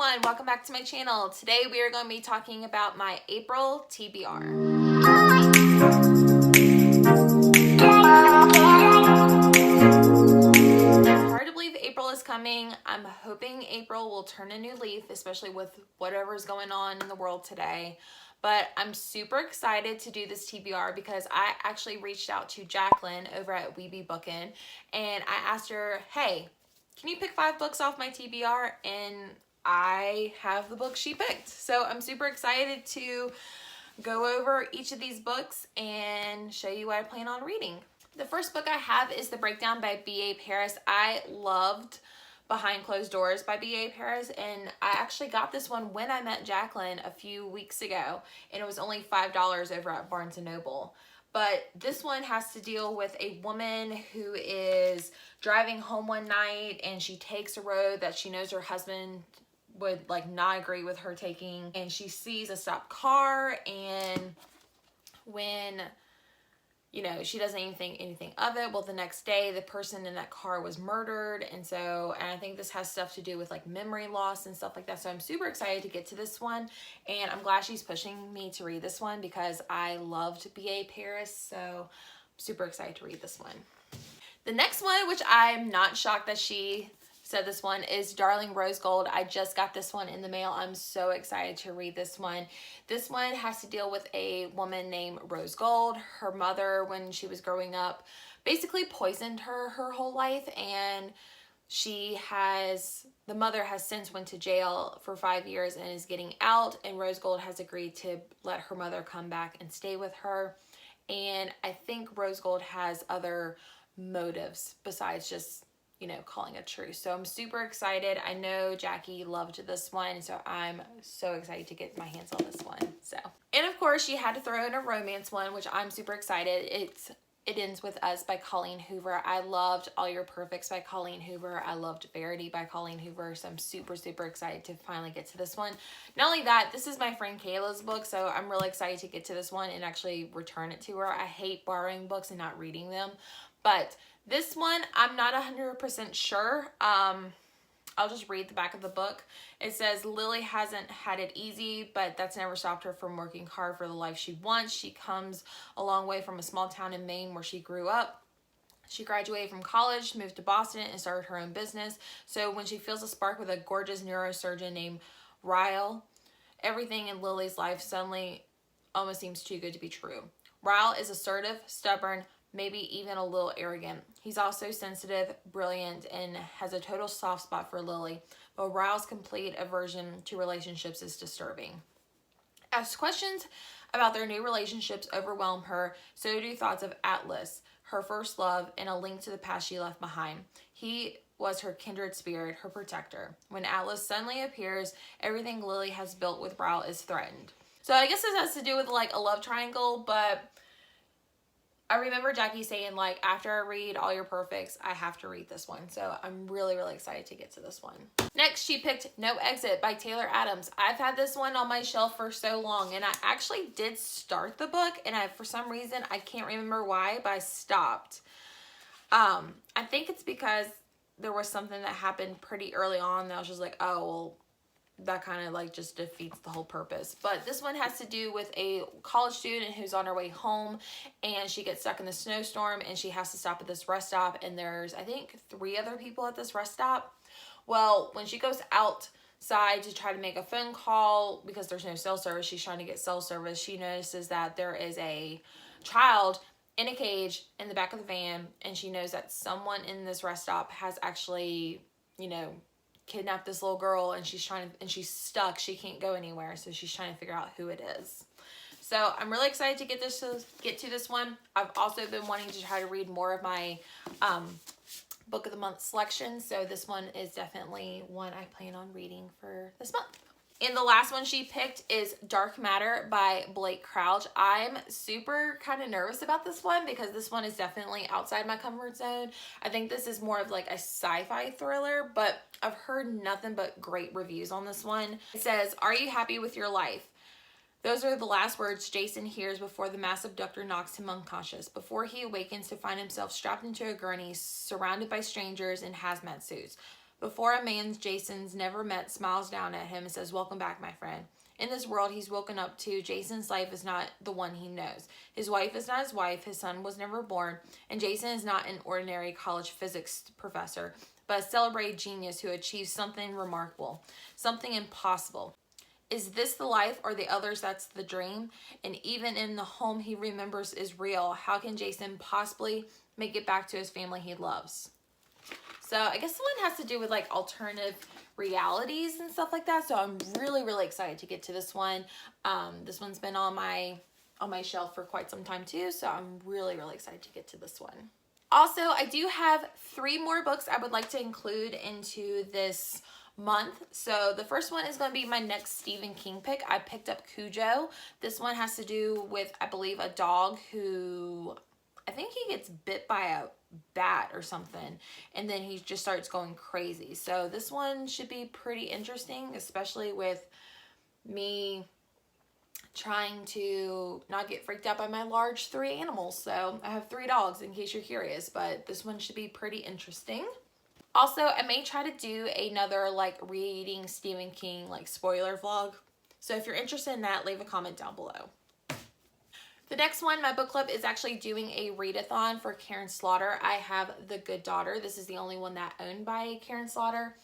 Jacquenline, welcome back to my channel. Today we are going to be talking about my April TBR. Hard to believe April is coming. I'm hoping April will turn a new leaf, especially with whatever's going on in the world today. But I'm super excited to do this TBR because I actually reached out to Jacqueline over at Weeby Bookin' and I asked her, hey, can you pick 5 books off my TBR? And I have the book she picked. So I'm super excited to go over each of these books and show you what I plan on reading. The first book I have is The Breakdown by B.A. Paris. I loved Behind Closed Doors by B.A. Paris, and I actually got this one when I met Jacqueline a few weeks ago, and it was only $5 over at Barnes & Noble. But this one has to deal with a woman who is driving home one night and she takes a road that she knows her husband would not agree with her taking, and she sees a stopped car, and when she doesn't even think anything of it. Well, the next day the person in that car was murdered, and I think this has stuff to do with memory loss and stuff like that. So I'm super excited to get to this one, and I'm glad she's pushing me to read this one because I loved B.A. Paris, so I'm super excited to read this one. The next one, which I'm not shocked that she said this one, is Darling Rose Gold. I just got this one in the mail. I'm so excited to read this one. This one has to deal with a woman named Rose Gold. Her mother, when she was growing up, basically poisoned her whole life, and the mother has since went to jail for 5 years and is getting out, and Rose Gold has agreed to let her mother come back and stay with her. And I think Rose Gold has other motives besides just calling a truce. So I'm super excited. I know Jackie loved this one, so I'm so excited to get my hands on this one. And of course, she had to throw in a romance one, which I'm super excited. It Ends With Us by Colleen Hoover. I loved All Your Perfects by Colleen Hoover. I loved Verity by Colleen Hoover. So I'm super, super excited to finally get to this one. Not only that, this is my friend Kayla's book, so I'm really excited to get to this one and actually return it to her. I hate borrowing books and not reading them, but this one, I'm not 100% sure. I'll just read the back of the book. It says, Lily hasn't had it easy, but that's never stopped her from working hard for the life she wants. She comes a long way from a small town in Maine where she grew up. She graduated from college, moved to Boston, and started her own business. So when she feels a spark with a gorgeous neurosurgeon named Ryle, everything in Lily's life suddenly almost seems too good to be true. Ryle is assertive, stubborn, maybe even a little arrogant. He's also sensitive, brilliant, and has a total soft spot for Lily, but Ryle's complete aversion to relationships is disturbing. As questions about their new relationships overwhelm her, so do thoughts of Atlas, her first love, and a link to the past she left behind. He was her kindred spirit, her protector. When Atlas suddenly appears, everything Lily has built with Ryle is threatened. So I guess this has to do with a love triangle, but I remember Jackie saying, after I read All Your Perfects, I have to read this one. So I'm really, really excited to get to this one. Next, she picked No Exit by Taylor Adams. I've had this one on my shelf for so long, and I actually did start the book, and for some reason, I can't remember why, but I stopped. I think it's because there was something that happened pretty early on that I was just like, oh, well, that kind of just defeats the whole purpose. But this one has to do with a college student who's on her way home, and she gets stuck in the snowstorm, and she has to stop at this rest stop, and there's, I think, 3 other people at this rest stop. Well, when she goes outside to try to make a phone call, because there's no cell service, she's trying to get cell service, she notices that there is a child in a cage in the back of the van, and she knows that someone in this rest stop has actually, kidnapped this little girl, and she's stuck. She can't go anywhere, so she's trying to figure out who it is. So I'm really excited to get to this one. I've also been wanting to try to read more of my book of the month selection, so this one is definitely one I plan on reading for this month. And the last one she picked is Dark Matter by Blake Crouch. I'm super kind of nervous about this one because this one is definitely outside my comfort zone. I think this is more of a sci-fi thriller, but I've heard nothing but great reviews on this one. It says, are you happy with your life? Those are the last words Jason hears before the mass abductor knocks him unconscious, before he awakens to find himself strapped into a gurney, surrounded by strangers in hazmat suits. Before a man Jason's never met smiles down at him and says, "Welcome back, my friend." In this world he's woken up to, Jason's life is not the one he knows. His wife is not his wife, his son was never born, and Jason is not an ordinary college physics professor, but a celebrated genius who achieves something remarkable, something impossible. Is this the life or the others that's the dream? And even in the home he remembers is real, how can Jason possibly make it back to his family he loves? So I guess this one has to do with like alternative realities and stuff like that. So I'm really, really excited to get to this one. This one's been on my shelf for quite some time too. So I'm really, really excited to get to this one. Also, I do have 3 more books I would like to include into this month. So the first one is going to be my next Stephen King pick. I picked up Cujo. This one has to do with, I believe, a dog who, I think he gets bit by a bat or something, and then he just starts going crazy. So this one should be pretty interesting, especially with me trying to not get freaked out by my large 3 animals. So I have 3 dogs in case you're curious, but this one should be pretty interesting. Also, I may try to do another like reading Stephen King like spoiler vlog. So if you're interested in that, leave a comment down below. The next one, my book club is actually doing a readathon for Karen Slaughter. I have The Good Daughter. This is the only one that owned by Karen Slaughter.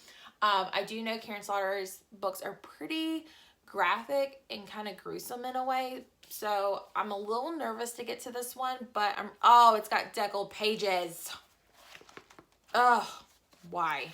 I do know Karen Slaughter's books are pretty graphic and kind of gruesome in a way. So I'm a little nervous to get to this one, but oh, it's got deckled pages. Ugh. Why?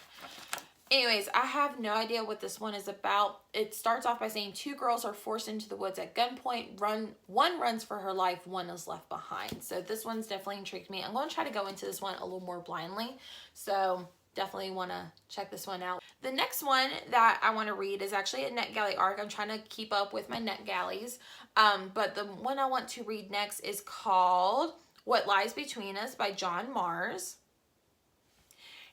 Anyways, I have no idea what this one is about. It starts off by saying 2 girls are forced into the woods at gunpoint. One runs for her life, one is left behind. So this one's definitely intrigued me. I'm going to try to go into this one a little more blindly. So definitely want to check this one out. The next one that I want to read is actually a NetGalley arc. I'm trying to keep up with my NetGalleys. But the one I want to read next is called What Lies Between Us by John Mars.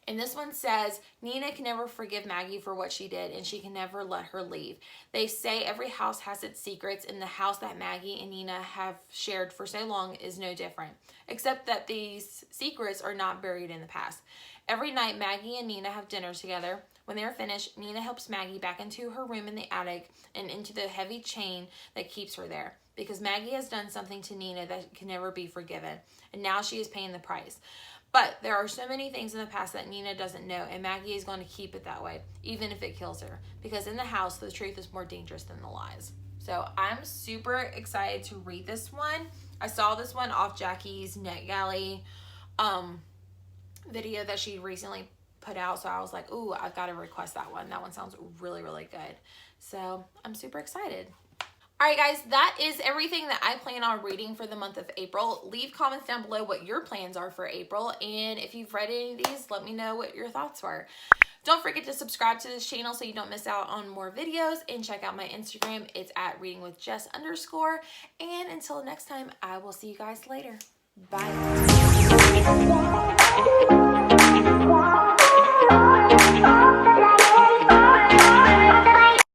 And this one says, Nina can never forgive Maggie for what she did, and she can never let her leave. They say every house has its secrets, and the house that Maggie and Nina have shared for so long is no different, except that these secrets are not buried in the past. Every night, Maggie and Nina have dinner together. When they are finished, Nina helps Maggie back into her room in the attic and into the heavy chain that keeps her there, because Maggie has done something to Nina that can never be forgiven, and now she is paying the price. But there are so many things in the past that Nina doesn't know, and Maggie is going to keep it that way, even if it kills her. Because in the house, the truth is more dangerous than the lies. So I'm super excited to read this one. I saw this one off Jackie's NetGalley video that she recently put out. So I was like, ooh, I've got to request that one. That one sounds really, really good. So I'm super excited. Alright guys, that is everything that I plan on reading for the month of April. Leave comments down below what your plans are for April, and if you've read any of these, let me know what your thoughts were. Don't forget to subscribe to this channel so you don't miss out on more videos, and check out my Instagram. It's at readingwithjess_. And until next time, I will see you guys later. Bye.